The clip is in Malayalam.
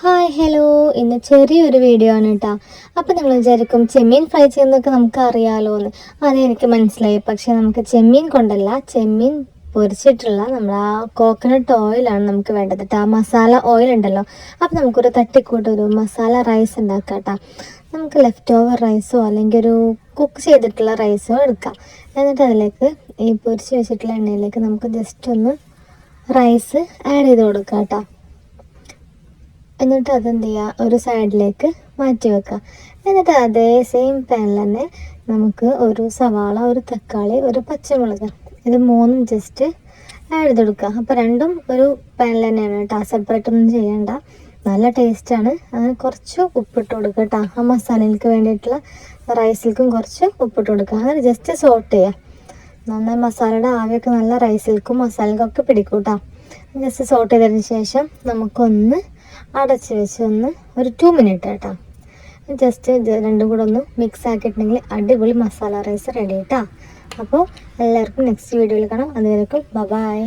ഹായ് ഹലോ, ഇന്ന് ചെറിയൊരു വീഡിയോ ആണ് കേട്ടോ. അപ്പോൾ നിങ്ങൾ വിചാരിക്കും ചെമ്മീൻ ഫ്രൈ ചെയ്യുന്നതൊക്കെ നമുക്ക് അറിയാമല്ലോ എന്ന്. അതെ, എനിക്ക് മനസ്സിലായി. പക്ഷേ നമുക്ക് ചെമ്മീൻ കൊണ്ടല്ല, ചെമ്മീൻ പൊരിച്ചിട്ടുള്ള നമ്മൾ ആ കോക്കനട്ട് ഓയിലാണ് നമുക്ക് വേണ്ടത് കേട്ടോ. ആ മസാല ഓയിൽ ഉണ്ടല്ലോ. അപ്പോൾ നമുക്കൊരു തട്ടിക്കൂട്ടൊരു മസാല റൈസ് ഉണ്ടാക്കാം കേട്ടോ. നമുക്ക് ലെഫ്റ്റ് ഓവർ റൈസോ അല്ലെങ്കിൽ ഒരു കുക്ക് ചെയ്തിട്ടുള്ള റൈസോ എടുക്കാം. എന്നിട്ട് അതിലേക്ക് ഈ പൊരിച്ച് വെച്ചിട്ടുള്ള എണ്ണയിലേക്ക് നമുക്ക് ജസ്റ്റ് ഒന്ന് റൈസ് ആഡ് ചെയ്ത് കൊടുക്കാം കേട്ടോ. എന്നിട്ട് അതെന്ത് ചെയ്യുക, ഒരു സൈഡിലേക്ക് മാറ്റി വെക്കുക. എന്നിട്ട് അതേ സെയിം പാനിൽ തന്നെ നമുക്ക് ഒരു സവാള, ഒരു തക്കാളി, ഒരു പച്ചമുളക്, ഇത് മൂന്നും ജസ്റ്റ് ആഡ് ചെയ്ത് കൊടുക്കുക. അപ്പോൾ രണ്ടും ഒരു പാനിൽ തന്നെയാണ് കേട്ടോ, സെപ്പറേറ്റ് ഒന്നും ചെയ്യണ്ട. നല്ല ടേസ്റ്റാണ്. അങ്ങനെ കുറച്ച് ഉപ്പിട്ട് കൊടുക്കുക കേട്ടോ. ആ മസാലയ്ക്ക് വേണ്ടിയിട്ടുള്ള റൈസിൽക്കും കുറച്ച് ഉപ്പിട്ട് കൊടുക്കുക. അങ്ങനെ ജസ്റ്റ് സോട്ട് ചെയ്യുക. നന്നായി മസാലയുടെ ആവിയൊക്കെ നല്ല റൈസിൽക്കും മസാലയ്ക്കും ഒക്കെ പിടിക്കും കേട്ടോ. ജസ്റ്റ് സോട്ട് ചെയ്തതിന് ശേഷം നമുക്കൊന്ന് അടച്ച് വെച്ച് ഒരു 2 മിനിറ്റ് കേട്ടോ. ജസ്റ്റ് രണ്ടും കൂടെ ഒന്ന് മിക്സ് ആക്കിയിട്ടുണ്ടെങ്കിൽ അടിപൊളി മസാല റൈസ് റെഡി കേട്ടോ. അപ്പോൾ എല്ലാവർക്കും നെക്സ്റ്റ് വീഡിയോയിൽ കാണാം. അതുവരേക്കും ബൈ.